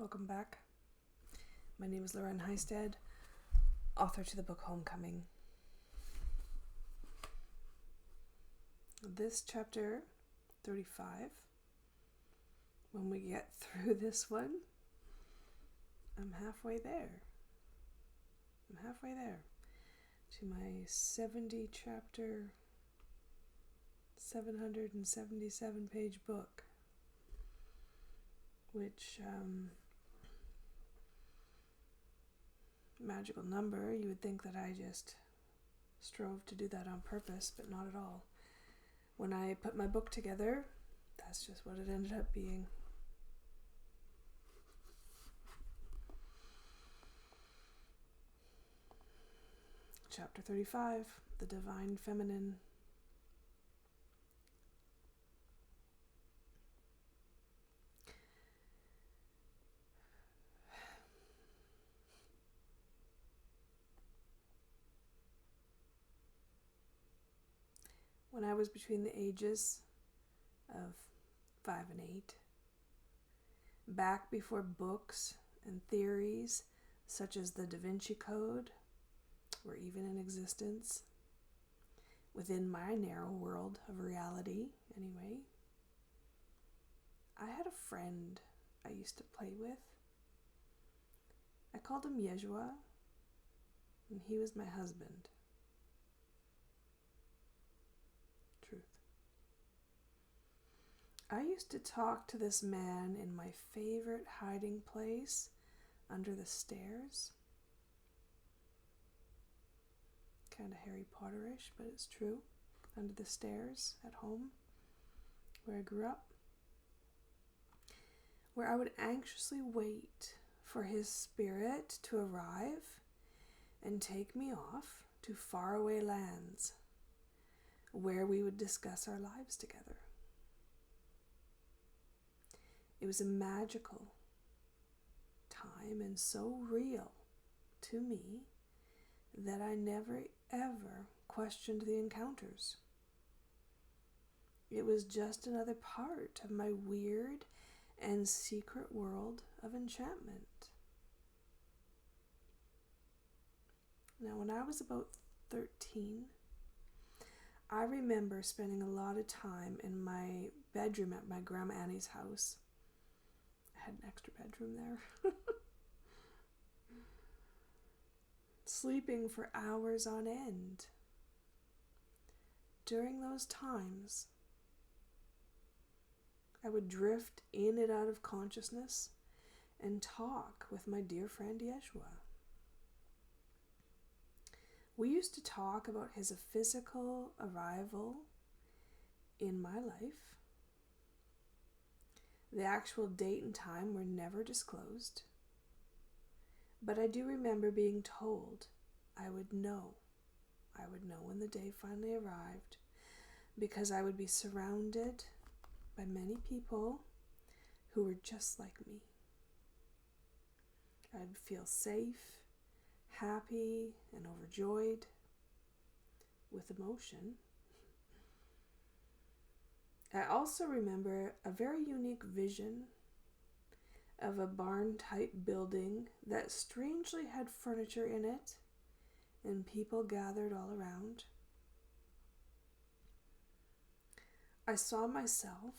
Welcome back. My name is Lauren Heistad, author to the book Homecoming. This chapter 35, when we get through this one, I'm halfway there to my 70 chapter, 777 page book, which, magical number. You would think that I just strove to do that on purpose, but not at all. When I put my book together, that's just what it ended up being. Chapter 35, The Divine Feminine. When I was between the ages of 5 and 8, back before books and theories such as the Da Vinci Code were even in existence, within my narrow world of reality anyway, I had a friend I used to play with. I called him Yeshua, and he was my husband. Truth. I used to talk to this man in my favorite hiding place under the stairs. Kind of Harry Potter-ish, but it's true. Under the stairs at home, where I grew up. Where I would anxiously wait for his spirit to arrive and take me off to faraway lands where we would discuss our lives together. It was a magical time and so real to me that I never ever questioned the encounters. It was just another part of my weird and secret world of enchantment. Now, when I was about 13, I remember spending a lot of time in my bedroom at my Grandma Annie's house. I had an extra bedroom there. Sleeping for hours on end. During those times, I would drift in and out of consciousness and talk with my dear friend Yeshua. We used to talk about his physical arrival in my life. The actual date and time were never disclosed, but I do remember being told I would know when the day finally arrived, because I would be surrounded by many people who were just like me. I'd feel safe, happy, and overjoyed with emotion. I also remember a very unique vision of a barn-type building that strangely had furniture in it and people gathered all around. I saw myself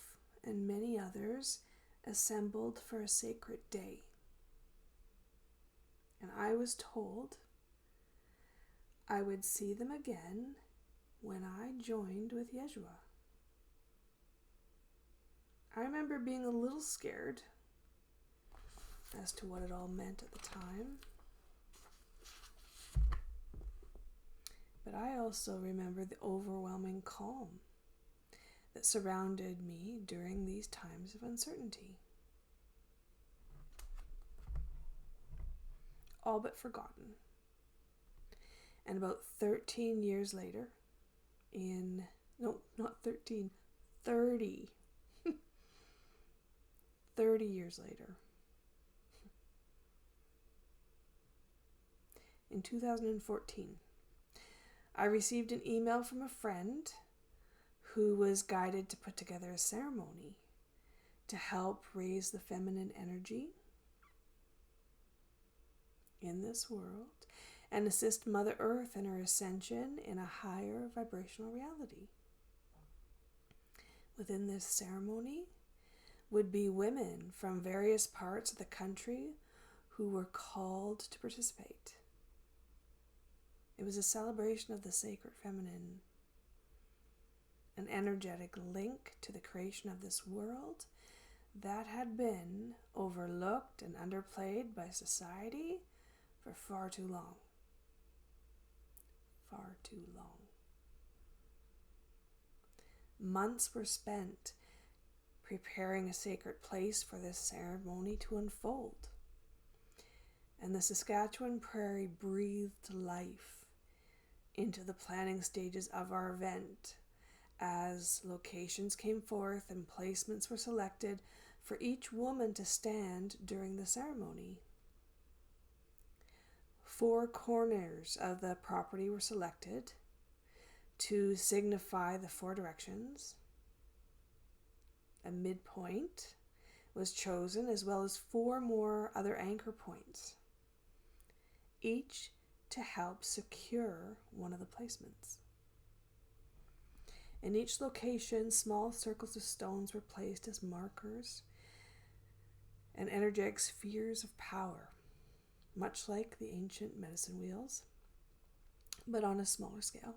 and many others assembled for a sacred day, and I was told I would see them again when I joined with Yeshua. I remember being a little scared as to what it all meant at the time, but I also remember the overwhelming calm that surrounded me during these times of uncertainty. All but forgotten. And about 13 years later, 30 years later, in 2014, I received an email from a friend who was guided to put together a ceremony to help raise the feminine energy in this world and assist Mother Earth in her ascension in a higher vibrational reality. Within this ceremony would be women from various parts of the country who were called to participate. It was a celebration of the sacred feminine, an energetic link to the creation of this world that had been overlooked and underplayed by society for far too long. Far too long. Months were spent preparing a sacred place for this ceremony to unfold. And the Saskatchewan prairie breathed life into the planning stages of our event as locations came forth and placements were selected for each woman to stand during the ceremony. 4 corners of the property were selected to signify the 4 directions. A midpoint was chosen, as well as 4 more other anchor points, each to help secure one of the placements. In each location, small circles of stones were placed as markers and energetic spheres of power, much like the ancient medicine wheels, but on a smaller scale.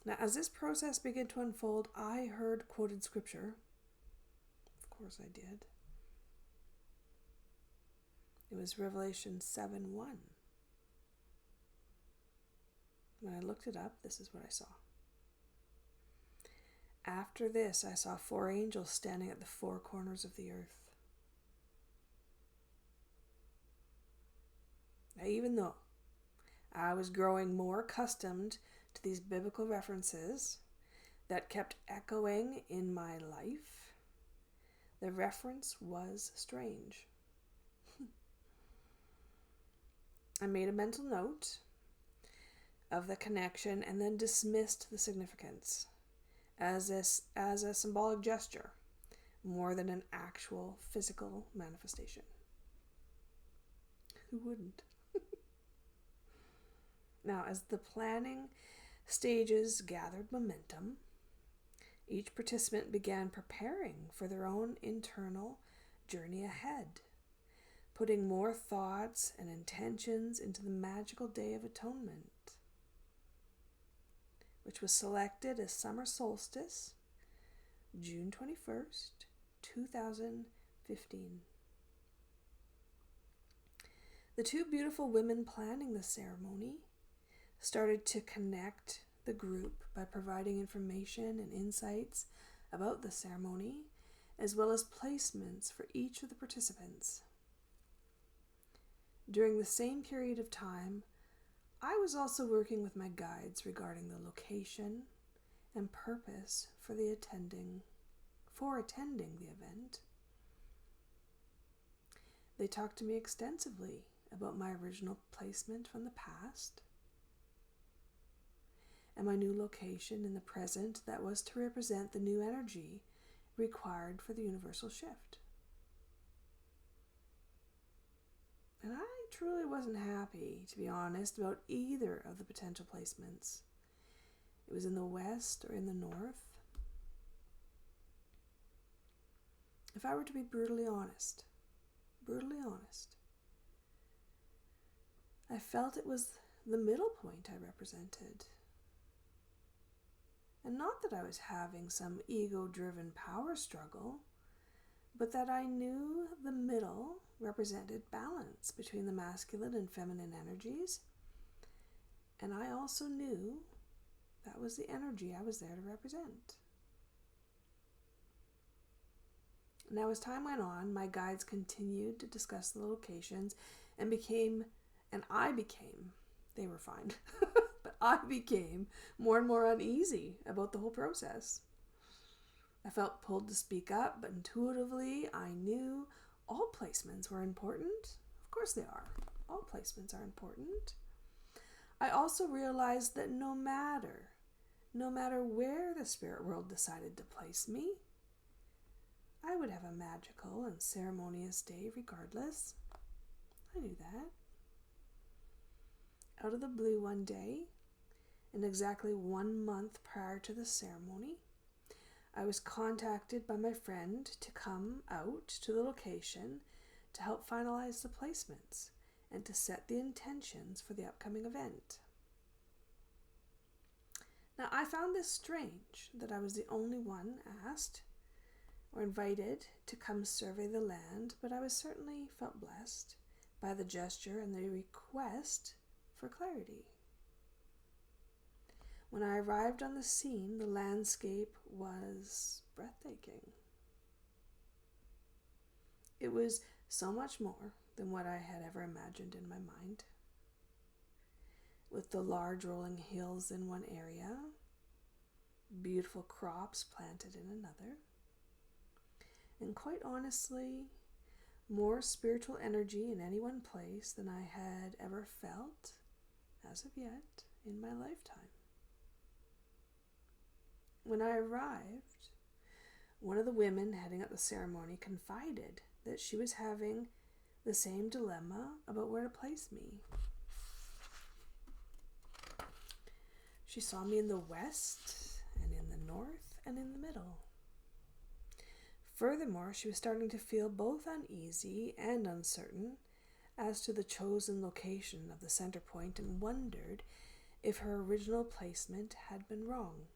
Now, as this process began to unfold, I heard quoted scripture. Of course I did. It was Revelation 7:1. When I looked it up, this is what I saw. After this, I saw 4 angels standing at the 4 corners of the earth. Now, even though I was growing more accustomed to these biblical references that kept echoing in my life, the reference was strange. I made a mental note of the connection and then dismissed the significance as a symbolic gesture more than an actual physical manifestation. Who wouldn't? Now, as the planning stages gathered momentum, each participant began preparing for their own internal journey ahead, putting more thoughts and intentions into the magical Day of Atonement, which was selected as summer solstice, June 21st, 2015. The 2 beautiful women planning the ceremony started to connect the group by providing information and insights about the ceremony, as well as placements for each of the participants. During the same period of time, I was also working with my guides regarding the location and purpose for attending the event. They talked to me extensively about my original placement from the past and my new location in the present that was to represent the new energy required for the universal shift. And I truly wasn't happy, to be honest, about either of the potential placements. It was in the west or in the north. If I were to be brutally honest, I felt it was the middle point I represented. And not that I was having some ego-driven power struggle, but that I knew the middle represented balance between the masculine and feminine energies, and I also knew that was the energy I was there to represent. Now, as time went on, my guides continued to discuss the locations they were fine, but I became more and more uneasy about the whole process. I felt pulled to speak up, but intuitively I knew all placements were important. Of course they are. All placements are important. I also realized that no matter where the spirit world decided to place me, I would have a magical and ceremonious day regardless. I knew that. Out of the blue one day, and exactly 1 month prior to the ceremony, I was contacted by my friend to come out to the location to help finalize the placements and to set the intentions for the upcoming event. Now, I found this strange that I was the only one asked or invited to come survey the land, but I was certainly felt blessed by the gesture and the request for clarity. When I arrived on the scene, the landscape was breathtaking. It was so much more than what I had ever imagined in my mind. With the large rolling hills in one area, beautiful crops planted in another, and quite honestly, more spiritual energy in any one place than I had ever felt, as of yet, in my lifetime. When I arrived, one of the women heading up the ceremony confided that she was having the same dilemma about where to place me. She saw me in the west, and in the north, and in the middle. Furthermore, she was starting to feel both uneasy and uncertain as to the chosen location of the center point and wondered if her original placement had been wrong.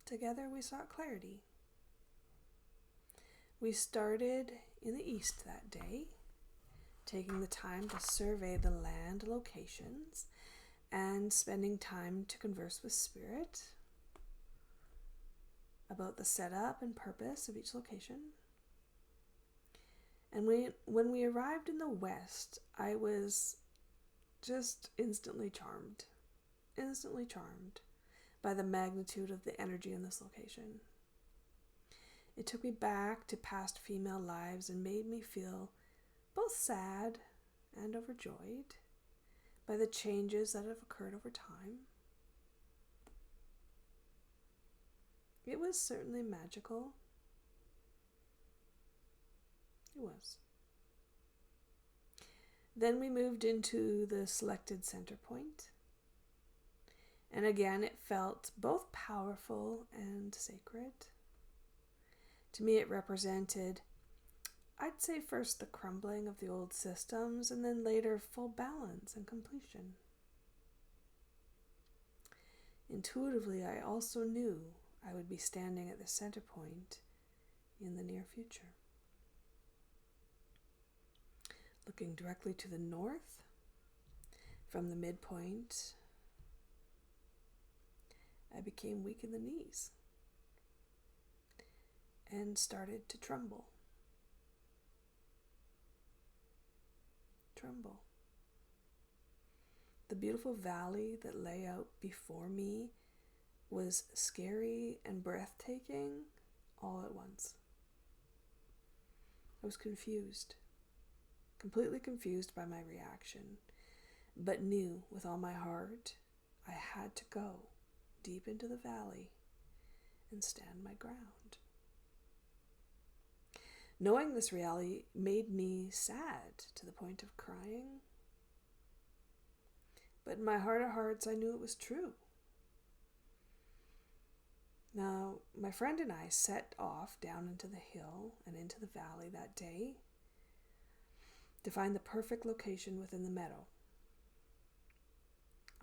Together we sought clarity. We started in the east that day, taking the time to survey the land locations and spending time to converse with Spirit about the setup and purpose of each location. And when we arrived in the west, I was just instantly charmed by the magnitude of the energy in this location. It took me back to past female lives and made me feel both sad and overjoyed by the changes that have occurred over time. It was certainly magical. It was. Then we moved into the selected center point. And again, it felt both powerful and sacred. To me, it represented, I'd say first the crumbling of the old systems, and then later full balance and completion. Intuitively, I also knew I would be standing at the center point in the near future. Looking directly to the north, from the midpoint, I became weak in the knees and started to tremble. The beautiful valley that lay out before me was scary and breathtaking all at once. I was confused, completely confused by my reaction, but knew with all my heart I had to go deep into the valley and stand my ground. Knowing this reality made me sad to the point of crying, but in my heart of hearts I knew it was true. Now, my friend and I set off down into the hill and into the valley that day to find the perfect location within the meadow.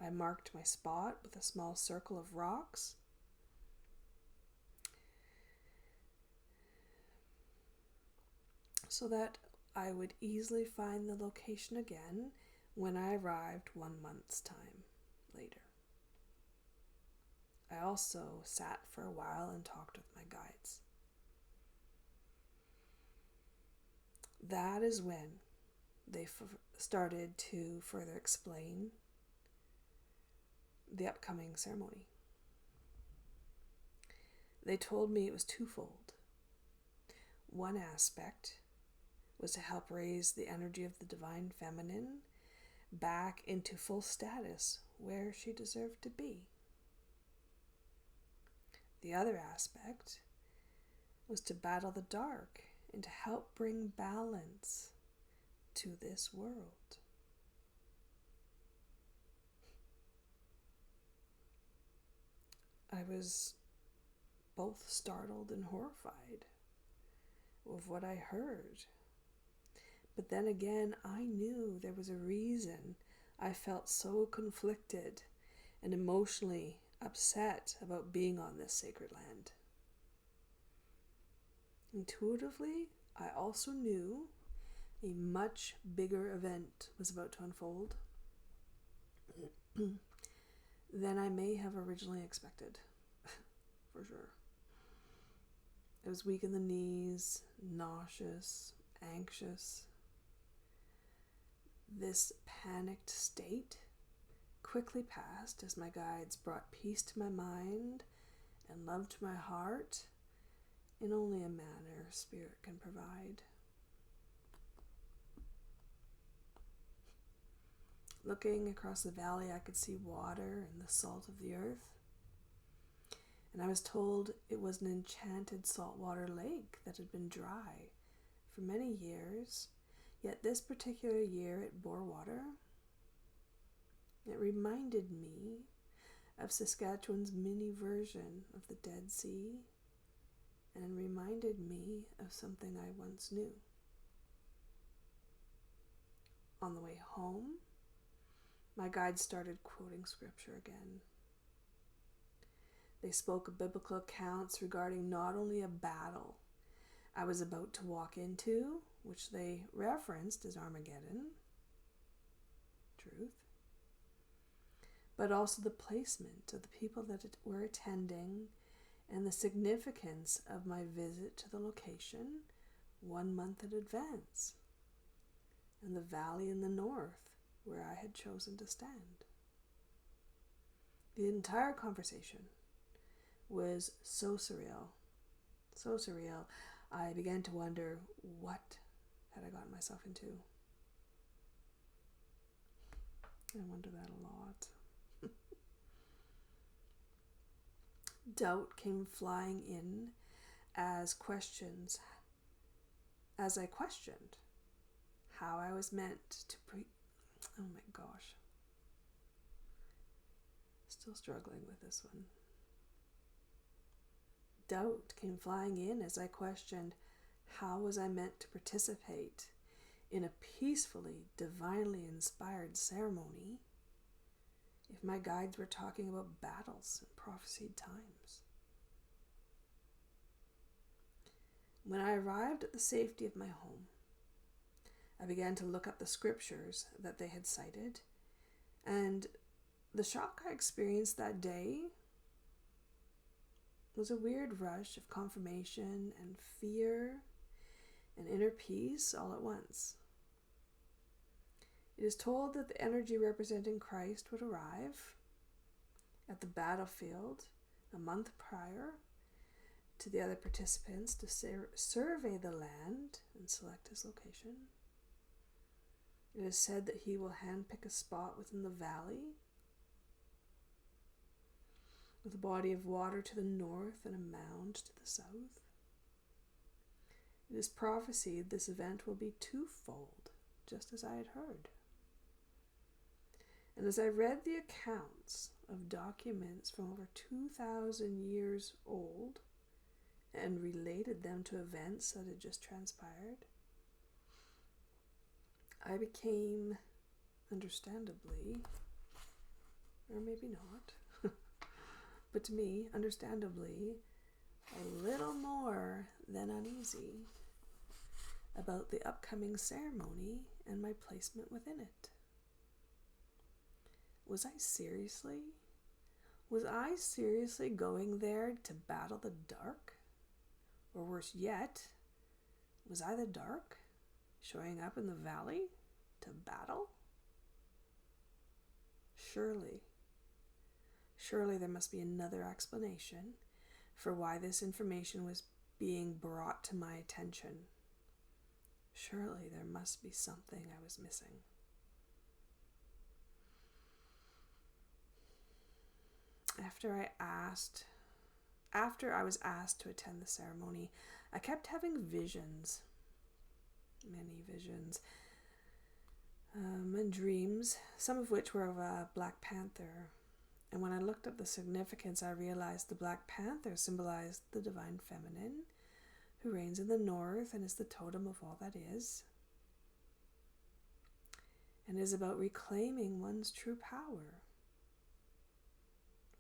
I marked my spot with a small circle of rocks. So that I would easily find the location again when I arrived 1 month's time later. I also sat for a while and talked with my guides. That is when they started to further explain the upcoming ceremony. They told me it was twofold. One aspect was to help raise the energy of the divine feminine back into full status where she deserved to be. The other aspect was to battle the dark and to help bring balance to this world. I was both startled and horrified of what I heard. But then again, I knew there was a reason I felt so conflicted and emotionally upset about being on this sacred land. Intuitively, I also knew a much bigger event was about to unfold than I may have originally expected, for sure. I was weak in the knees, nauseous, anxious. This panicked state quickly passed as my guides brought peace to my mind and love to my heart in only a manner spirit can provide. Looking across the valley, I could see water and the salt of the earth. And I was told it was an enchanted saltwater lake that had been dry for many years, yet this particular year it bore water. It reminded me of Saskatchewan's mini version of the Dead Sea, and reminded me of something I once knew. On the way home, my guide started quoting scripture again. They spoke of biblical accounts regarding not only a battle I was about to walk into, which they referenced as Armageddon, truth, but also the placement of the people that were attending and the significance of my visit to the location 1 month in advance, and the valley in the north where I had chosen to stand. The entire conversation was so surreal, I began to wonder, what had I gotten myself into? I wonder that a lot. Doubt came flying in as I questioned how I was meant to oh my gosh. Still struggling with this one. Doubt came flying in as I questioned how was I meant to participate in a peacefully, divinely inspired ceremony if my guides were talking about battles and prophesied times. When I arrived at the safety of my home, I began to look up the scriptures that they had cited, and the shock I experienced that day was a weird rush of confirmation and fear and inner peace all at once. It is told that the energy representing Christ would arrive at the battlefield a month prior to the other participants to survey the land and select his location. It is said that he will handpick a spot within the valley with a body of water to the north and a mound to the south. It is prophesied this event will be twofold, just as I had heard. And as I read the accounts of documents from over 2,000 years old and related them to events that had just transpired, I became, understandably, or maybe not, but to me, understandably, a little more than uneasy about the upcoming ceremony and my placement within it. Was I seriously going there to battle the dark? Or worse yet, was I the dark showing up in the valley to battle? Surely there must be another explanation for why this information was being brought to my attention. Surely there must be something I was missing. After I was asked to attend the ceremony, I kept having visions, many visions, and dreams, some of which were of a Black Panther. And when I looked up the significance, I realized the Black Panther symbolized the divine feminine, who reigns in the north and is the totem of all that is, and is about reclaiming one's true power.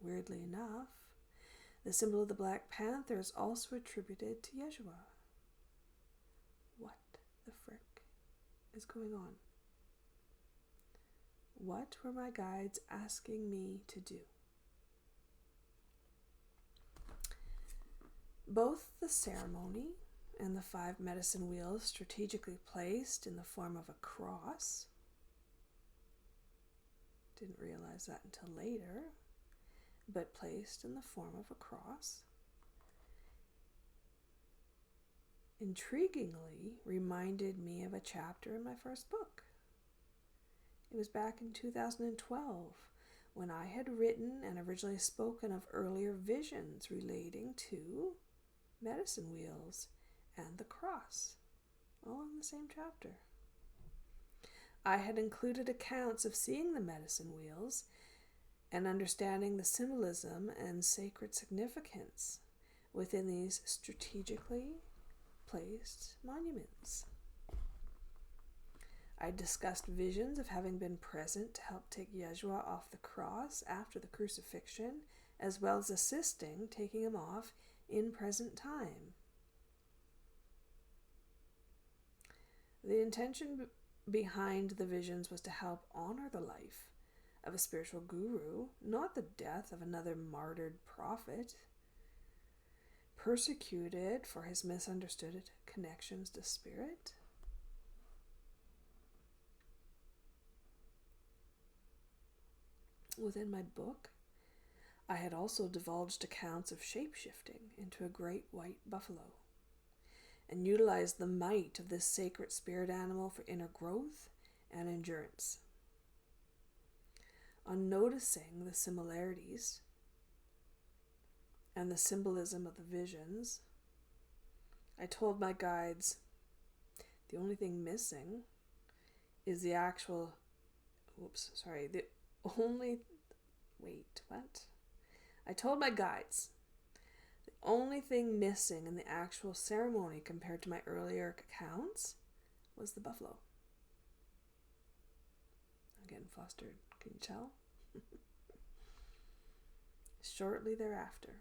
Weirdly enough, the symbol of the Black Panther is also attributed to Yeshua. What the frick is going on? What were my guides asking me to do? Both the ceremony and the 5 medicine wheels strategically placed in the form of a cross. Didn't realize that until later, but placed in the form of a cross. Intriguingly reminded me of a chapter in my first book. It was back in 2012 when I had written and originally spoken of earlier visions relating to medicine wheels and the cross, all in the same chapter. I had included accounts of seeing the medicine wheels and understanding the symbolism and sacred significance within these strategically placed monuments. I discussed visions of having been present to help take Yeshua off the cross after the crucifixion, as well as assisting taking him off in present time. The intention behind the visions was to help honor the life of a spiritual guru, not the death of another martyred prophet, persecuted for his misunderstood connections to spirit. Within my book, I had also divulged accounts of shape-shifting into a great white buffalo and utilized the might of this sacred spirit animal for inner growth and endurance. On noticing the similarities and the symbolism of the visions, I told my guides the only thing missing is the actual, I told my guides the only thing missing in the actual ceremony compared to my earlier accounts was the buffalo. I'm getting flustered, can you tell? Shortly thereafter,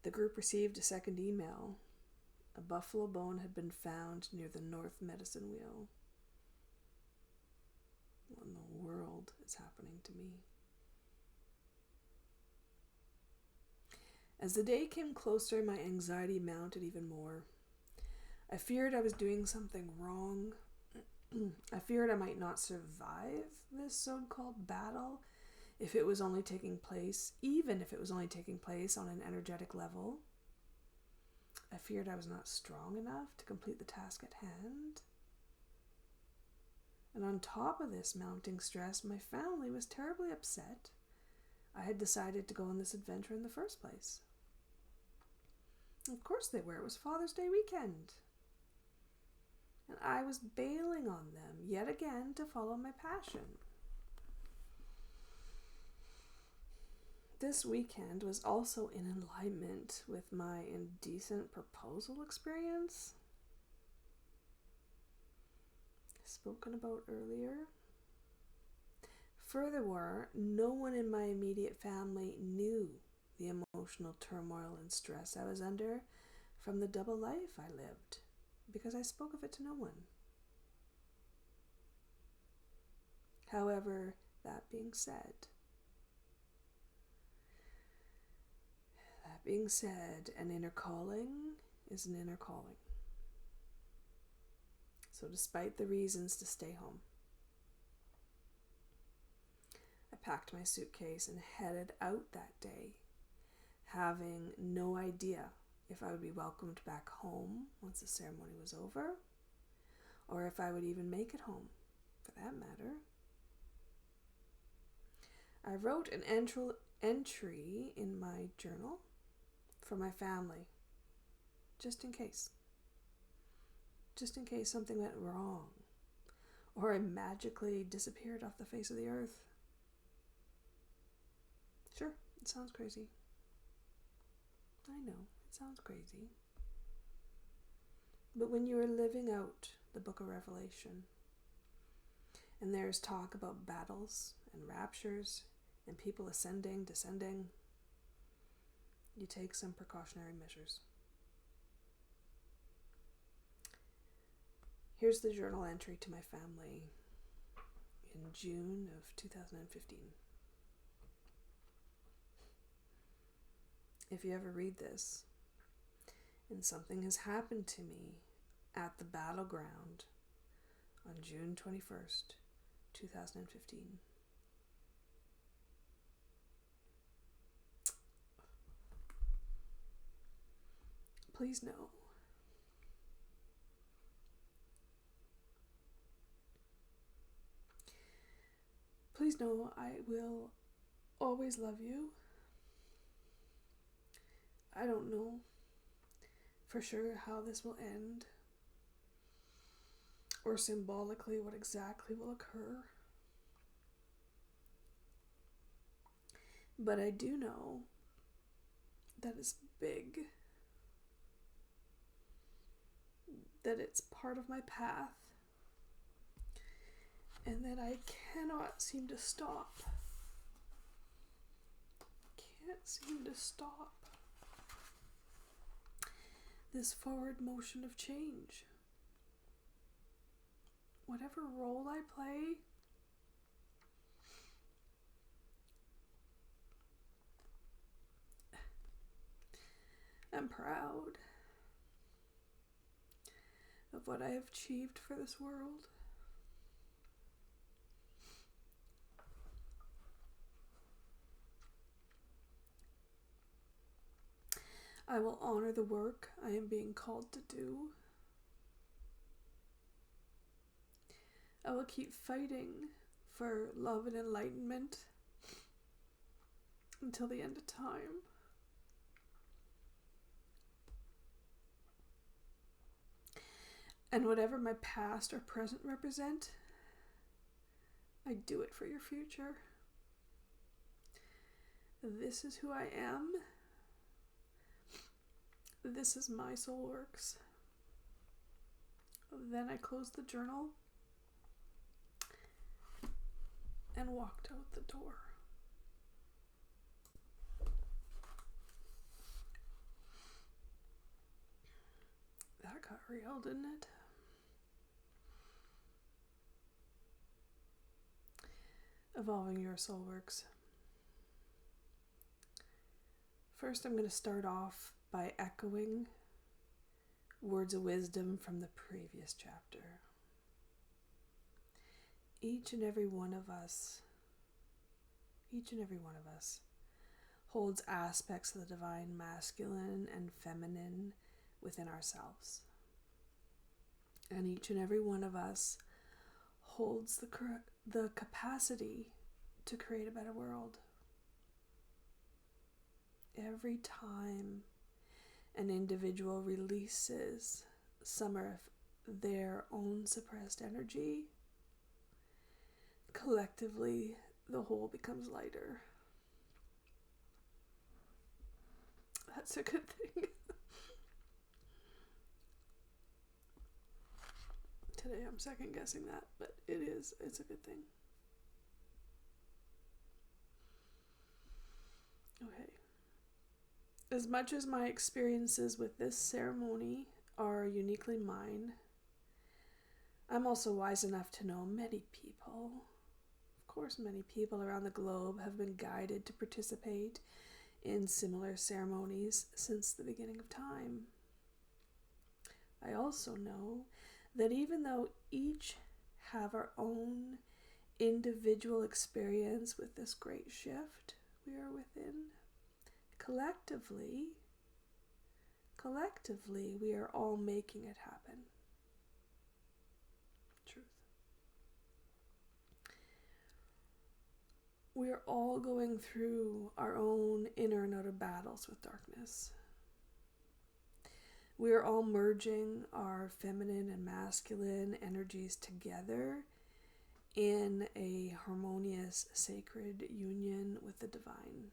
the group received a second email. A buffalo bone had been found near the North Medicine Wheel. What in the world is happening to me? As the day came closer, my anxiety mounted even more. I feared I was doing something wrong. I feared I might not survive this so-called battle even if it was only taking place on an energetic level. I feared I was not strong enough to complete the task at hand. And on top of this mounting stress, my family was terribly upset I had decided to go on this adventure in the first place. Of course they were. It was Father's Day weekend. And I was bailing on them yet again to follow my passion. This weekend was also in alignment with my indecent proposal experience spoken about earlier. Furthermore, no one in my immediate family knew the emotional turmoil and stress I was under from the double life I lived, because I spoke of it to no one. However, that being said, an inner calling is an inner calling. So despite the reasons to stay home, I packed my suitcase and headed out that day, having no idea if I would be welcomed back home once the ceremony was over, or if I would even make it home, for that matter. I wrote an entry in my journal for my family, just in case something went wrong, or I magically disappeared off the face of the earth. Sure, it sounds crazy. I know, it sounds crazy. But when you are living out the book of Revelation, and there's talk about battles and raptures and people ascending, descending, you take some precautionary measures. Here's the journal entry to my family in June of 2015. If you ever read this, and something has happened to me at the battleground on June 21st, 2015. Please know I will always love you. I don't know for sure how this will end, or symbolically what exactly will occur. But I do know that it's big, that it's part of my path, and that I cannot seem to stop. Can't seem to stop this forward motion of change. Whatever role I play, I'm proud of what I have achieved for this world. I will honor the work I am being called to do. I will keep fighting for love and enlightenment until the end of time. And whatever my past or present represent, I do it for your future. This is who I am. This is my SOULworks. Then I closed the journal and walked out the door. That got real, didn't it? Evolving your SOULworks. First, I'm going to start off by echoing words of wisdom from the previous chapter. Each and every one of us holds aspects of the divine masculine and feminine within ourselves. And each and every one of us holds the capacity to create a better world. Every time an individual releases some of their own suppressed energy, collectively the whole becomes lighter. That's a good thing. Today I'm second guessing that, but it's a good thing. Okay. As much as my experiences with this ceremony are uniquely mine, I'm also wise enough to know many people around the globe have been guided to participate in similar ceremonies since the beginning of time. I also know that even though each have our own individual experience with this great shift we are within, collectively, we are all making it happen. Truth. We are all going through our own inner and outer battles with darkness. We are all merging our feminine and masculine energies together in a harmonious, sacred union with the divine.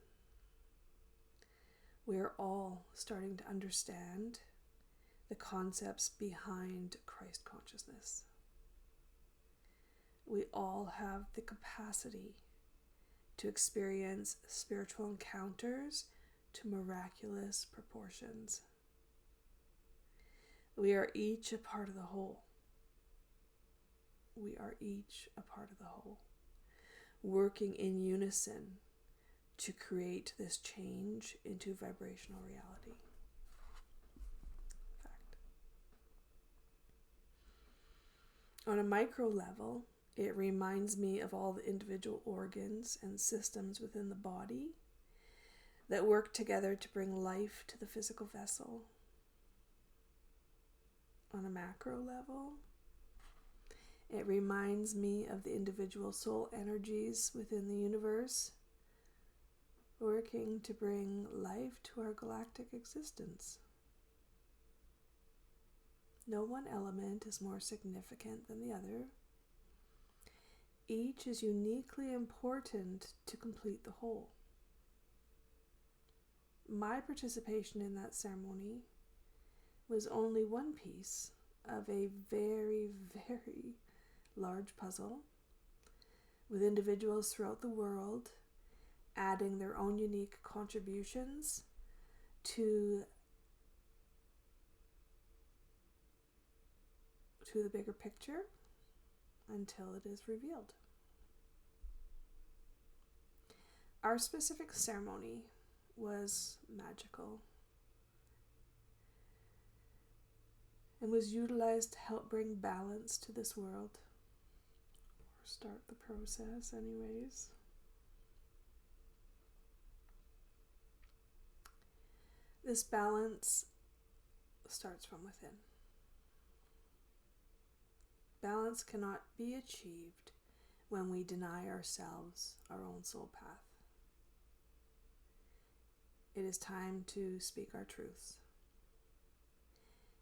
We are all starting to understand the concepts behind Christ consciousness. We all have the capacity to experience spiritual encounters to miraculous proportions. We are each a part of the whole. We are each a part of the whole, working in unison to create this change into vibrational reality. In fact, on a micro level, it reminds me of all the individual organs and systems within the body that work together to bring life to the physical vessel. On a macro level, it reminds me of the individual soul energies within the universe working to bring life to our galactic existence. No one element is more significant than the other. Each is uniquely important to complete the whole. My participation in that ceremony was only one piece of a very, very large puzzle, with individuals throughout the world adding their own unique contributions to the bigger picture until it is revealed. Our specific ceremony was magical and was utilized to help bring balance to this world, or start the process anyways. This balance starts from within. Balance cannot be achieved when we deny ourselves our own soul path. It is time to speak our truths.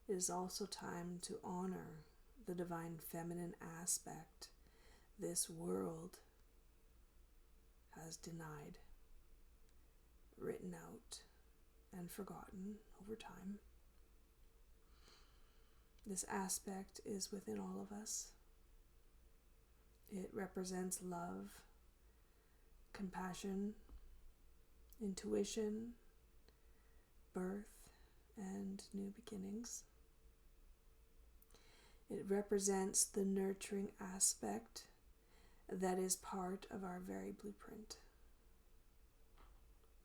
It is also time to honor the divine feminine aspect this world has denied, written out, and forgotten over time. This aspect is within all of us. It represents love, compassion, intuition, birth, and new beginnings. It represents the nurturing aspect that is part of our very blueprint.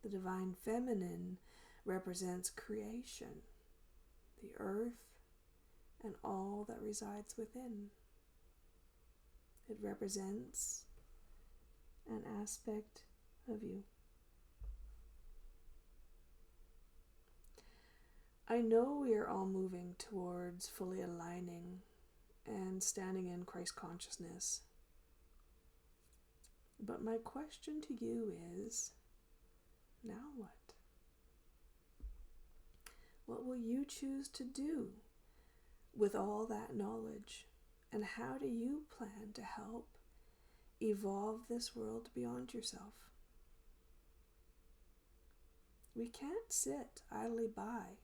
The divine feminine represents creation, the earth, and all that resides within. It represents an aspect of you. I know we are all moving towards fully aligning and standing in Christ consciousness. But my question to you is, now what? What will you choose to do with all that knowledge? And how do you plan to help evolve this world beyond yourself? We can't sit idly by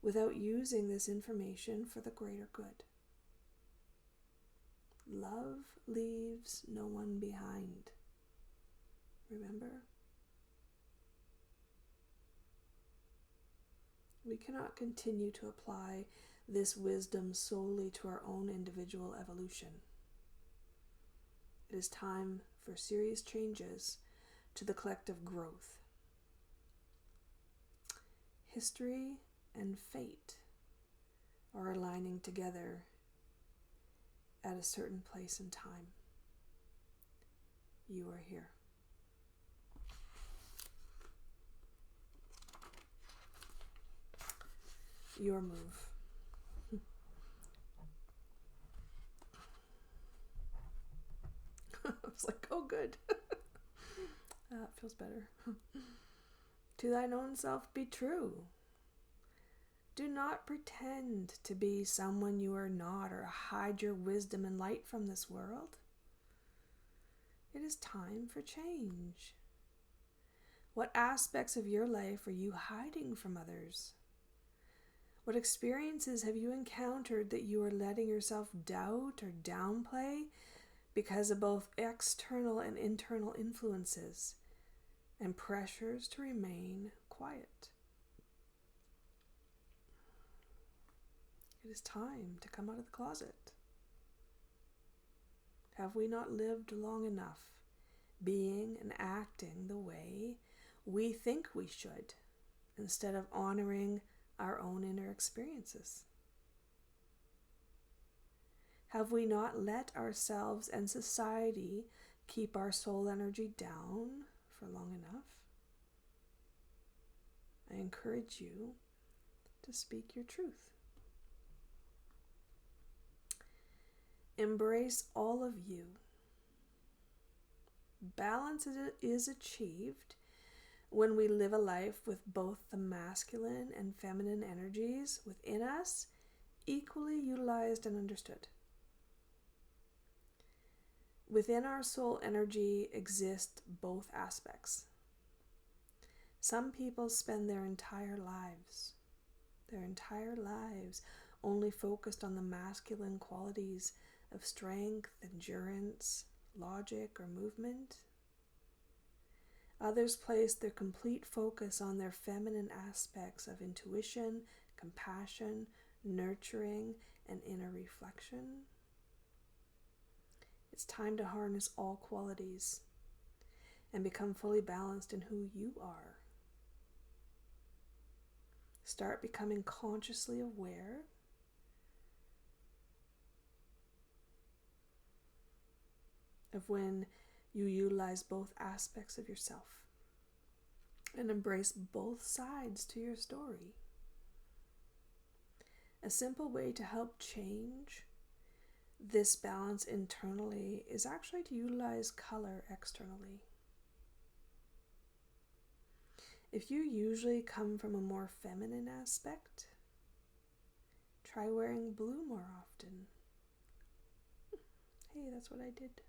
without using this information for the greater good. Love leaves no one behind. Remember? We cannot continue to apply this wisdom solely to our own individual evolution. It is time for serious changes to the collective growth. History and fate are aligning together at a certain place and time. You are here. Your move. I was like, oh, good. That feels better. To thine own self be true. Do not pretend to be someone you are not, or hide your wisdom and light from this world. It is time for change. What aspects of your life are you hiding from others? What experiences have you encountered that you are letting yourself doubt or downplay because of both external and internal influences and pressures to remain quiet? It is time to come out of the closet. Have we not lived long enough being and acting the way we think we should instead of honoring our own inner experiences? Have we not let ourselves and society keep our soul energy down for long enough? I encourage you to speak your truth. Embrace all of you. Balance is achieved when we live a life with both the masculine and feminine energies within us equally utilized and understood. Within our soul energy exist both aspects. Some people spend their entire lives only focused on the masculine qualities of strength, endurance, logic, or movement. Others place their complete focus on their feminine aspects of intuition, compassion, nurturing, and inner reflection. It's time to harness all qualities and become fully balanced in who you are. Start becoming consciously aware of when you utilize both aspects of yourself and embrace both sides to your story. A simple way to help change this balance internally is actually to utilize color externally. If you usually come from a more feminine aspect, try wearing blue more often. Hey, that's what I did.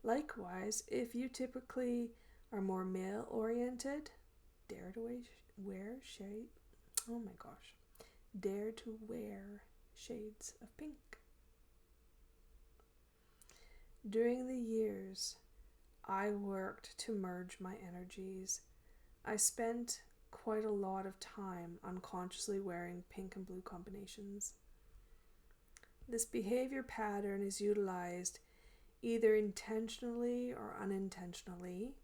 Likewise, if you typically are more male-oriented, dare to wear shades of pink. During the years I worked to merge my energies, I spent quite a lot of time unconsciously wearing pink and blue combinations. This behavior pattern is utilized either intentionally or unintentionally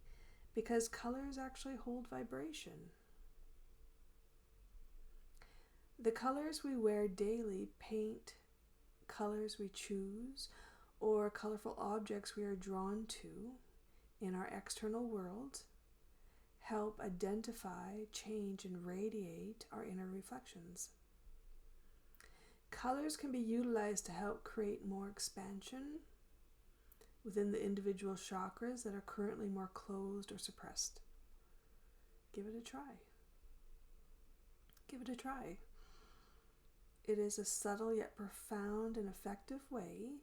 because colors actually hold vibration. The colors we wear daily paint colors we choose or colorful objects we are drawn to in our external world help identify, change, and radiate our inner reflections. Colors can be utilized to help create more expansion within the individual chakras that are currently more closed or suppressed. Give it a try. Give it a try. It is a subtle yet profound and effective way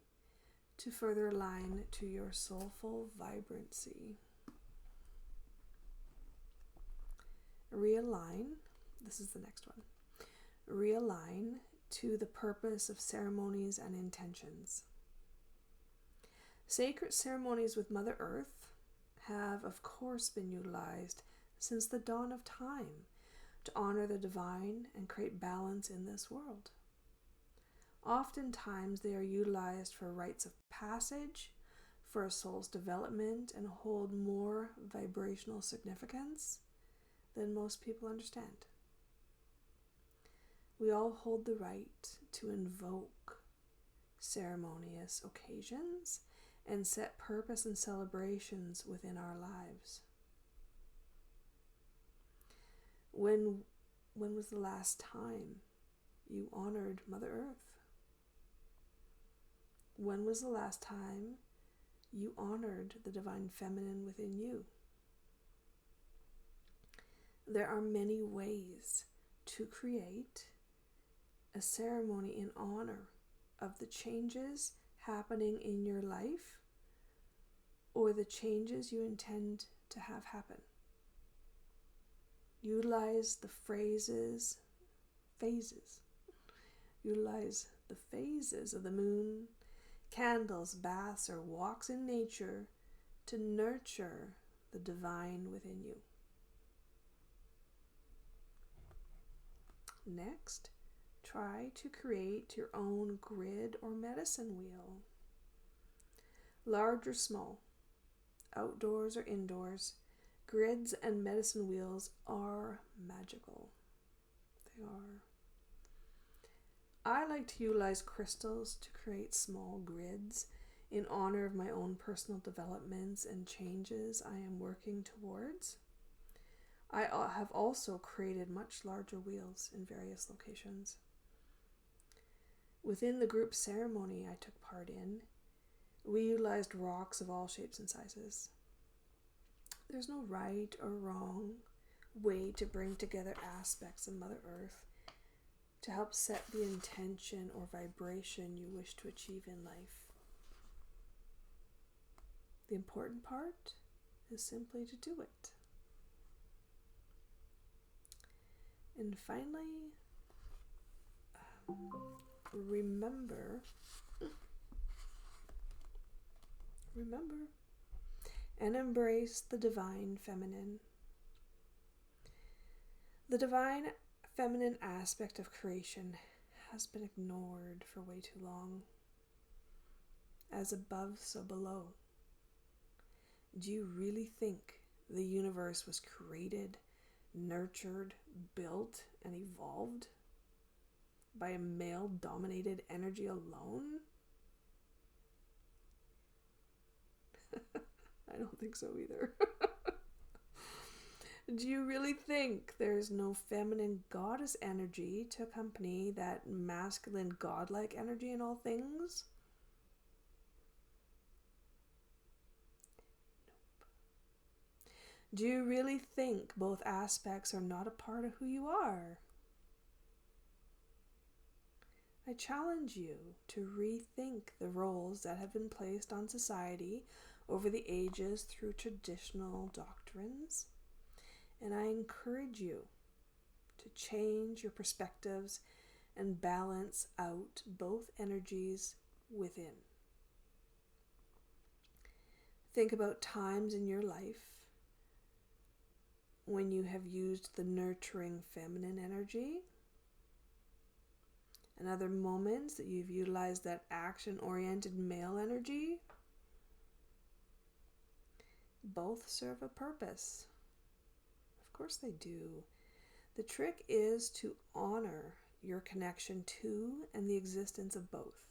to further align to your soulful vibrancy. Realign, this is the next one. Realign to the purpose of ceremonies and intentions. Sacred ceremonies with Mother Earth have, of course, been utilized since the dawn of time to honor the divine and create balance in this world. Oftentimes, they are utilized for rites of passage, for a soul's development, and hold more vibrational significance than most people understand. We all hold the right to invoke ceremonious occasions and set purpose and celebrations within our lives. When was the last time you honored Mother Earth? When was the last time you honored the divine feminine within you? There are many ways to create a ceremony in honor of the changes happening in your life or the changes you intend to have happen. Utilize the phases. Utilize the phases of the moon, candles, baths, or walks in nature to nurture the divine within you. Next, try to create your own grid or medicine wheel. Large or small, outdoors or indoors, grids and medicine wheels are magical. They are. I like to utilize crystals to create small grids in honor of my own personal developments and changes I am working towards. I have also created much larger wheels in various locations. Within the group ceremony I took part in, we utilized rocks of all shapes and sizes. There's no right or wrong way to bring together aspects of Mother Earth to help set the intention or vibration you wish to achieve in life. The important part is simply to do it. And finally, remember and embrace the divine feminine. The divine feminine aspect of creation has been ignored for way too long. As above, so below. Do you really think the universe was created, nurtured, built, and evolved by a male-dominated energy alone? I don't think so either. Do you really think there's no feminine goddess energy to accompany that masculine godlike energy in all things? Nope. Do you really think both aspects are not a part of who you are? I challenge you to rethink the roles that have been placed on society over the ages through traditional doctrines. And I encourage you to change your perspectives and balance out both energies within. Think about times in your life when you have used the nurturing feminine energy, and other moments that you've utilized that action-oriented male energy. Both serve a purpose. Of course they do. The trick is to honor your connection to and the existence of both.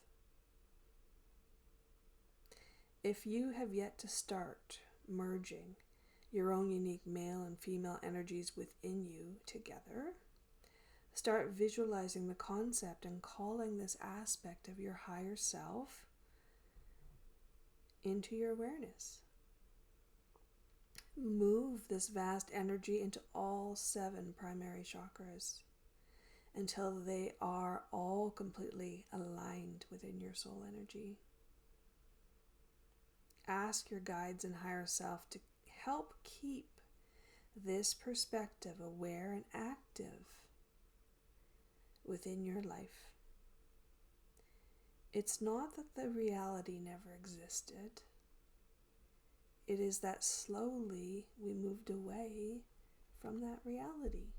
If you have yet to start merging your own unique male and female energies within you together, start visualizing the concept and calling this aspect of your higher self into your awareness. Move this vast energy into all 7 primary chakras until they are all completely aligned within your soul energy. Ask your guides and higher self to help keep this perspective aware and active within your life. It's not that the reality never existed. It is that slowly we moved away from that reality.